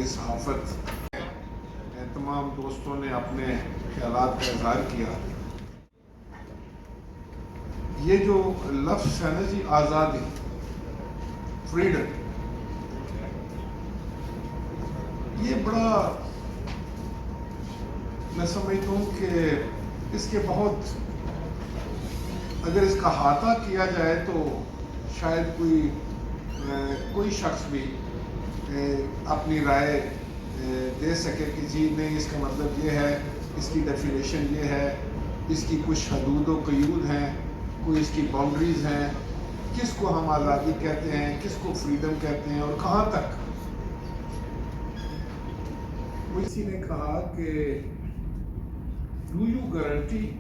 صحافت تمام دوستوں نے اپنے خیالات کا اظہار کیا. یہ جو لفظ ہے نا جی آزادی، فریڈم، یہ بڑا میں سمجھتا ہوں کہ اس کے بہت اگر اس کا احاطہ کیا جائے تو شاید کوئی شخص بھی اپنی رائے دے سکے کہ جی نہیں اس کا مطلب یہ ہے، اس کی ڈیفینیشن یہ ہے، اس کی کچھ حدود و قیود ہیں، کوئی اس کی باؤنڈریز ہیں، کس کو ہم آزادی کہتے ہیں، کس کو فریڈم کہتے ہیں اور کہاں تک. کسی نے کہا کہ do you guarantee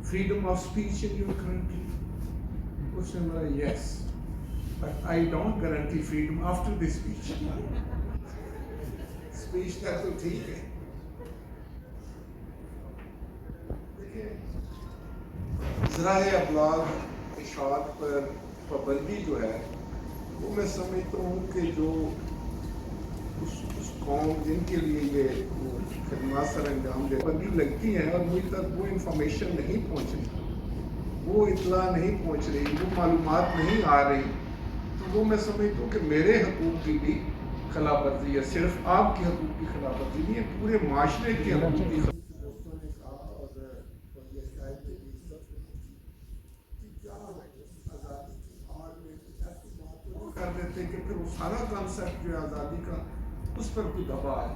freedom of speech in your country? اس نے بولا yes but I don't guarantee freedom after the speech. Speech تک تو ٹھیک ہے. ذرائع ابلاغ اشاعت پر پابندی جو ہے وہ میں سمجھتا ہوں کہ جو اس قوم جن کے لیے یہ خدمات سر انجام دے پابندی لگتی ہیں اور مجھ تک وہ انفارمیشن نہیں پہنچ رہی، وہ اطلاع نہیں پہنچ رہی، وہ معلومات نہیں آ رہی، تو وہ میں سمجھتا ہوں کہ میرے حقوق کی بھی خلاف ورزی ہے. صرف آپ کے حقوق کی خلاف ورزی نہیں ہے، پورے معاشرے کے حقوق کی خلاف ورزی. کر دیتے کہ پھر وہ سارا کانسیپٹ جو ہے آزادی کا اس پر کوئی دبا ہے.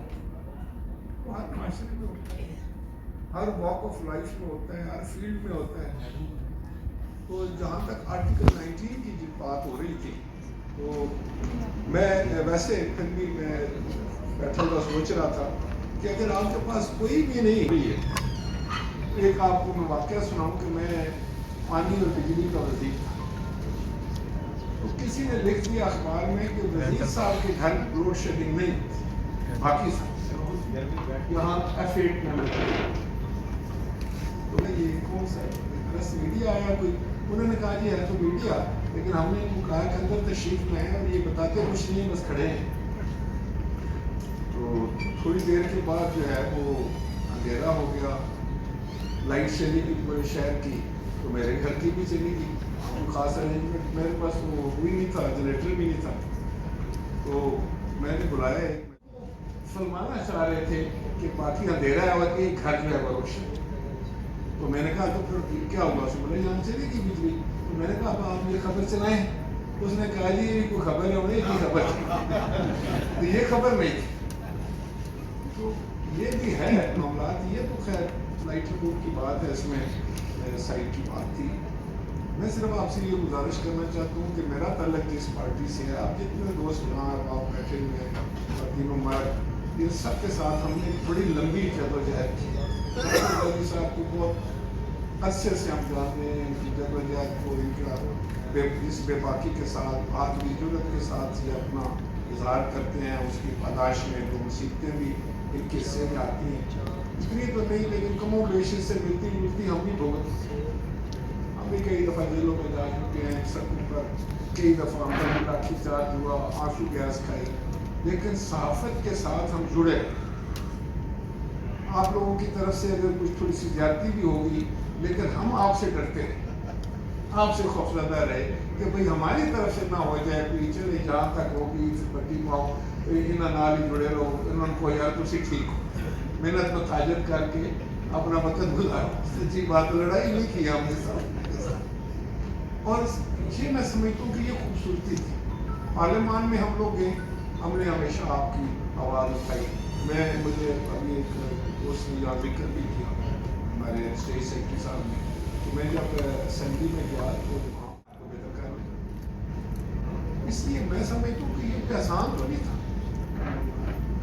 وہ ہر معاشرے میں ہوتا ہے، ہر واک آف لائف میں ہوتا ہے، ہر فیلڈ میں ہوتا ہے. تو جہاں تک آرٹیکل 19 کی جو بات ہو رہی تھی تو میں ویسے پھر بھی میں بیٹھا ہوا سوچ رہا تھا کہ اگر آپ کے پاس کوئی بھی نہیں ہوئی ہے، ایک آپ کو میں واقعہ سناؤں کہ میں پانی اور بجلی کا وزیر تھا، تو کسی نے لکھ دیا اخبار میں کہ وزیر صاحب کے گھر لوڈ شیڈنگ نہیں، باقی یہاں F8 میں تو یہ کون سا پریس میڈیا آیا کوئی، انہوں نے کہا جی ہے تو میڈیا، لیکن ہم نے ان کو کہا کہ اندر تشریف میں ہے اور یہ بتاتے کچھ نہیں بس کھڑے ہیں. تو تھوڑی دیر کے بعد جو ہے وہ اندھیرا ہو گیا، لائٹ چلی گئی پورے شہر کی، تو میرے گھر کی بھی چلی گئی. کوئی خاص ارینجمنٹ میرے پاس وہ ہوئی نہیں تھا، جنریٹر بھی نہیں تھا. تو میں نے بلایا، سلمانا چاہ رہے تھے کہ باقی اندھیرا ہے اور ایک گھر جو ہے وہ روشن. تو میں نے کہا تو پھر کیا ہوا؟ اس بولے یہاں چلے گی بجلی. تو میں نے کہا آپ مجھے خبر چلائیں. اس نے کہا جی کوئی خبر ہے انہیں کی خبر تو یہ خبر نہیں تھی. تو یہ بھی ہے معاملات. یہ تو خیر لائٹ رپورٹ کی بات ہے، اس میں سائٹ کی بات تھی. میں صرف آپ سے یہ گزارش کرنا چاہتا ہوں کہ میرا تعلق جس پارٹی سے ہے، آپ جتنے دوست وہاں آپ بیٹھے ہوئے ہیں تینوں مرد، ان سب کے ساتھ ہم نے بڑی لمبی جدوجہد کی. مودی صاحب کو بہت عرصے سے ہم جانتے ہیں، ان کی جدوجہد کو، ان کا اس بے باکی کے ساتھ آدمی جرت کے ساتھ یہ اپنا اظہار کرتے ہیں. اس کی پاداش میں جو مصیبتیں بھی ان کے حصے میں آتی ہیں اتنی تو نہیں، لیکن کم و بیش سے ملتی جلتی ہم بھی بھگتتے ہیں. ہم بھی کئی دفعہ جیلوں میں جا چکے ہیں، سڑکوں پر کئی دفعہ ہم پر لاٹھی چارج ہوا، آنسو گیس کھائی، لیکن صحافت کے ساتھ ہم جڑے. آپ لوگوں کی طرف سے اگر کچھ تھوڑی سی زیادتی بھی ہوگی، لیکن ہم آپ سے ڈرتے رہے، آپ سے خوفزدہ رہے کہ بھئی ہماری طرف سے نہ ہو جائے کوئی چلے جہاں تک ہوگی بٹی پاؤ انہاں نال ہی جڑے رہو، انہوں کو یار تسی ٹھیک ہو، محنت میں تاجر کر کے اپنا وقت گزارو. سچی بات لڑائی نہیں کی ہم نے سب. اور یہ میں سمجھتا ہوں کہ یہ خوبصورتی تھی. پارلیمان میں ہم لوگ گئے، ہم نے ہمیشہ آپ کی آواز اٹھائی. مجھے ابھی ایک دوست نے یہاں ذکر بھی کیا ہمارے اسٹیٹ سیکرٹری صاحب نے، تو میں جب اسمبلی میں گیا تو وہاں کو بے دخل ہوئی. اس لیے میں سمجھتا ہوں کہ یہ آسان تو نہیں تھا.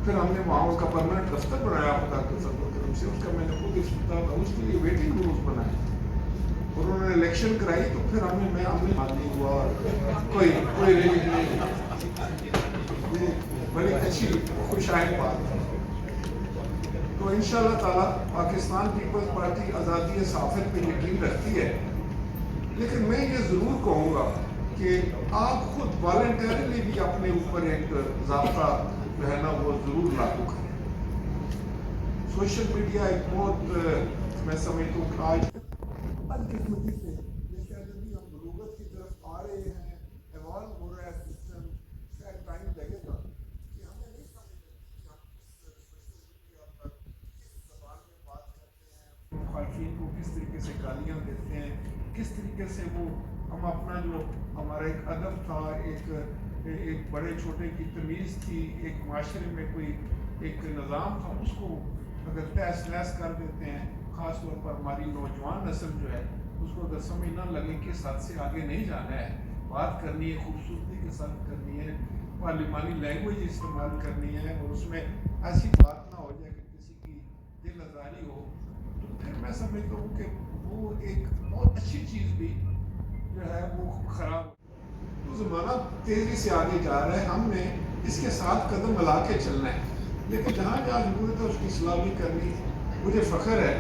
پھر ہم نے وہاں ان کا پرماننٹ دفتر بنایا خدا کے فضل و کرم سے، اس کا میں نے خود افتتاح تھا، اس کے لیے ویٹنگ رومز بنائے اور انہوں نے الیکشن کرائی. تو پھر ہمیں آدمی ہوا کوئی ریلیج نہیں. بڑی اچھی خوشائن بات ہے. تو انشاءاللہ تعالیٰ پاکستان پیپلز پارٹی آزادی صحافت پہ یقین رکھتی ہے، لیکن میں یہ ضرور کہوں گا کہ آپ خود والنٹیرلی بھی اپنے اوپر ایک ضابطہ جو ہے نا وہ ضرور لاگو کریں. سوشل میڈیا ایک بہت میں سمجھتا ہوں کہ آج بدقسمتی سے جیسے ابھی ہم بلوغت کی طرف آ رہے ہیں، ایوالو ہو رہا ہے سسٹم، شاید ٹائم لگے گا کہ ہمیں نہیں سمجھ لگتی کہ ہم کس سوشل میڈیا پر کس زبان میں بات کرتے ہیں، مخالفین کو کس طریقے سے گالیاں دیتے ہیں، کس طریقے سے وہ ہم اپنا جو ہمارا ایک ادب تھا، ایک بڑے چھوٹے کی تمیز تھی، ایک معاشرے میں کوئی ایک نظام تھا، اس کو اگر تہس نہس کر دیتے ہیں. خاص طور پر ہماری نوجوان نسل جو ہے اس کو اگر سمجھ نہ لگے کہ اس حد سے آگے نہیں جانا ہے، بات کرنی ہے، خوبصورتی کے ساتھ کرنی ہے، پارلیمانی لینگویج استعمال کرنی ہے، اور اس میں ایسی بات نہ ہو جائے کہ کسی کی دل آزاری ہو، تو پھر میں سمجھتا ہوں کہ وہ ایک بہت اچھی چیز بھی جو ہے وہ خراب. تو زمانہ تیزی سے آگے جا رہا ہے، ہم نے اس کے ساتھ قدم ملا کے چلنا ہے، لیکن جہاں جہاں ضرورت ہے اس کی اصلاح بھی کرنی. مجھے فخر ہے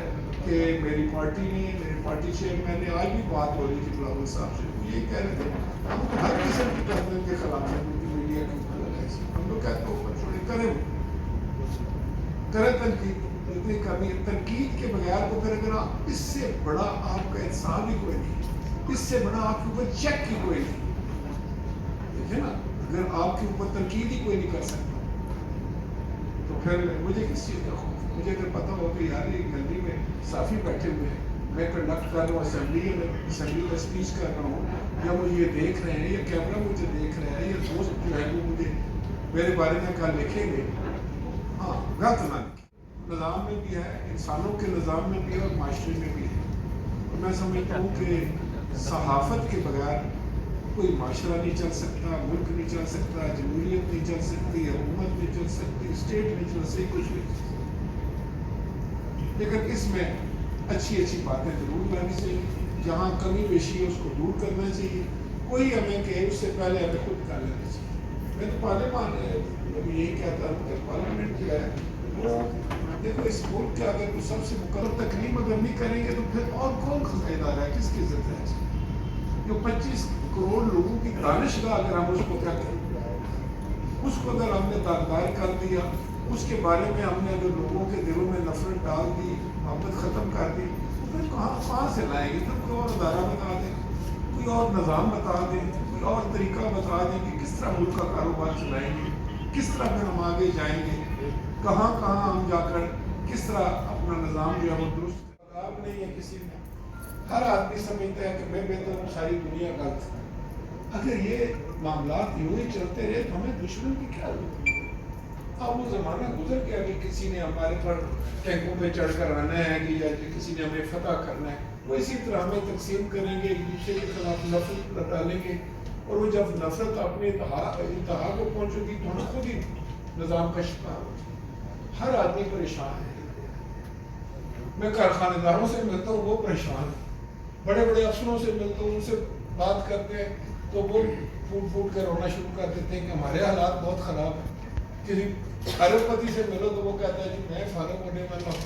کہ میری پارٹی نے، میرے پارٹی چیئرمین نے، آج بھی بات ہو رہی تھی بلاول صاحب سے، وہ یہی کہہ رہے تھے ہم ہر قسم کی تہذیب کے خلاف ہیں، کیونکہ میڈیا کی حالت ہے. ہم لوگ کہتے ہیں اوپر چھوڑے کریں تنقید، اتنی کرنی ہے تنقید کے بغیر. تو پھر اگر آپ اس سے بڑا آپ کا انسان ہی کوئی نہیں، اس سے بڑا آپ کے اوپر چیک ہی کوئی نہیں. دیکھیں نا، اگر آپ کے اوپر تنقید ہی کوئی نہیں کر سکتا تو پھر مجھے کس چیز کا خوف؟ مجھے اگر پتہ ہو کہ یار ایک گلی میں صافی بیٹھے ہوئے ہیں، میں کنڈکٹ کر رہا ہوں اسمبلی میں اسپیچ کر رہا ہوں، یا مجھے یہ دیکھ رہے ہیں، یا کیمرہ مجھے دیکھ رہے ہیں، یا دوست جو ہے وہ مجھے میرے بارے میں کل لکھیں گے، ہاں غلط نہ لکھیں. نظام میں بھی ہے، انسانوں کے نظام میں بھی ہے، اور معاشرے میں بھی ہے. اور میں سمجھتا ہوں کہ صحافت کے بغیر کوئی معاشرہ نہیں چل سکتا، ملک نہیں چل سکتا، جمہوریت نہیں چل سکتی، حکومت نہیں چل سکتی، اسٹیٹ نہیں چل سکتی، کچھ نہیں چل سکتا. لیکن اس میں اچھی اچھی باتیں ضرور لانی چاہیے، جہاں کمی بیشی ہے اس کو دور کرنا چاہیے. کوئی ہمیں کہ اس سے پہلے ہمیں خود کر لینا چاہیے. میں تو پارلیمان یہی کہتا ہوں کہ پارلیمنٹ جو ہے وہ دیکھو، اس ملک کا اگر سب سے مقرر تکریم اگر نہیں کریں گے تو پھر اور کون خزائے ہے، کس کی عزت ہے؟ جو 25 کروڑ لوگوں کی دانشگاہ اگر ہم اس کو کیا کریں، اس کو اگر ہم نے داغدار کر دیا، اس کے بارے میں ہم نے اگر لوگوں کے دلوں میں نفرت ڈال دی، محبت ختم کر دی، تو پھر کہاں سے لائیں گے؟ پھر کوئی اور ادارہ بتا دیں، کوئی اور نظام بتا دیں، کوئی اور طریقہ بتا دیں کہ کس طرح ملک کا کاروبار چلائیں گے، کس طرح پھر ہم آگے جائیں گے، کہاں ہم جا کر کس طرح اپنا نظام جو ہے وہ درست. آپ نہیں ہے کسی میں، ہر آدمی سمجھتا ہے کہ میں بہتر ہوں، ساری دنیا غلط. اگر یہ معاملات یوں ہی چلتے رہے تو ہمیں دشمن کی کیا ضرورت ہے؟ اب وہ زمانہ گزر گیا کہ کسی نے ہمارے پر ٹینکوں پہ چڑھ کر آنا ہے کہ یا کسی نے ہمیں فتح کرنا ہے. وہ اسی طرح ہمیں تقسیم کریں گے، ایک دوسرے کے خلاف نفرت ڈالیں گے، اور وہ جب نفرت اپنے انتہا کو پہنچے گی تو ہم خود ہی نظام کا شکار ہو جائیں گے. ہر آدمی پریشان ہے. میں کارخانے داروں سے ملتا ہوں، وہ پریشان ہیں. بڑے بڑے افسروں سے ملتا ہوں، ان سے بات کرتے ہیں تو وہ پھوٹ کر رونا شروع کر دیتے ہیں کہ ہمارے حالات بہت خراب ہیں. کسی ارب پتی سے ملو تو وہ کہتا ہے جی میں فارغ ہونے والا ہوں.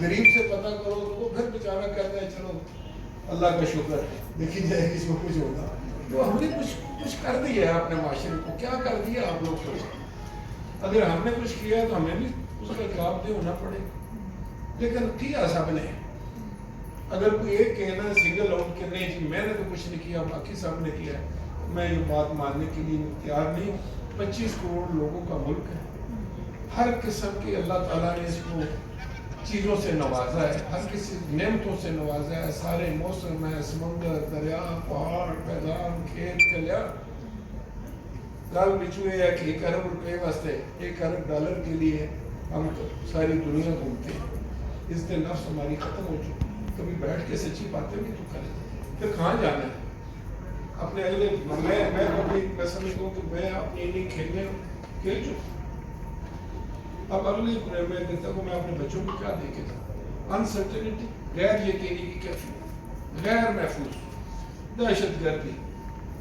غریب سے پتہ کرو تو وہ پھر بیچارہ کہتا ہے چلو اللہ کا شکر ہے، دیکھی جائے کسی کو کچھ ہوگا. تو ہم نے کچھ کر دیا ہے اپنے معاشرے کو. کیا کر دیا آپ لوگ کو؟ اگر ہم نے کچھ کیا تو ہمیں بھی اس کا جواب دہ ہونا پڑے. لیکن کیا سب نے. اگر کوئی ایک کہنا سنگل آؤٹ کہ نہیں جی میں نے تو کچھ نہیں کیا، باقی سب نے کیا ہے، میں یہ بات ماننے کے لیے تیار نہیں ہوں. 25 کروڑ لوگوں کا ملک ہے، ہر قسم کی اللہ تعالیٰ نے اس کو چیزوں سے نوازا ہے، ہر کسی نعمتوں سے نوازا ہے. سارے موسم ہے، سمندر، دریا، پہاڑ، میدان، کھیت، کلیان. گل بچو یہ ہے کہ 1 ارب روپے واسطے 1 ارب ڈالر کے لیے ہم ساری دنیا گھومتے ہیں. اس دن نفس ہماری ختم ہو چکی. کبھی بیٹھ کے سچی باتیں بھی تو کریں. پھر کہاں جانا ہے؟ اپنے اگلے میں سمجھتا ہوں کہ میں اپنی انہیں کھیل چکا. اب اگلی میں دیتا ہوں، میں اپنے بچوں کو کیا دے کے جاؤں؟ انسرٹنٹی، غیر یقینی کی کیفیت، غیر محفوظ، دہشت گردی،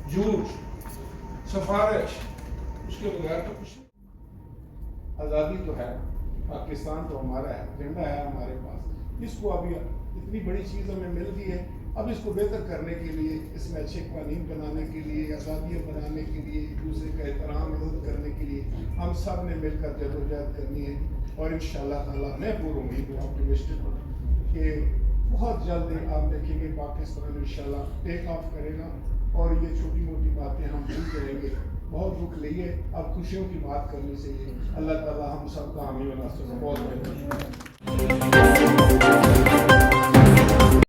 جھوٹ، سفارش، اس کے بغیر تو کچھ نہیں. آزادی تو ہے، پاکستان تو ہمارا ہے، جھنڈا ہے ہمارے پاس. اس کو ابھی اتنی بڑی چیز ہمیں مل گئی ہے، اب اس کو بہتر کرنے کے لیے، اس میں اچھے قوانین بنانے کے لیے، آزادیاں بنانے کے لیے، ایک دوسرے کا احترام عزت کرنے کے لیے ہم سب نے مل کر جدوجہد کرنی ہے. اور انشاءاللہ تعالیٰ میں پورا امید ہوں، آپٹیمسٹک ہوں کہ بہت جلد آپ دیکھیں گے پاکستان انشاءاللہ ٹیک آف کرے گا اور یہ چھوٹی موٹی باتیں ہم بھول کریں گے. بہت دکھ لیے، اب خوشیوں کی بات کرنی چاہیے. اللہ تعالیٰ ہم سب کا حامی و ناصر. بہت بہت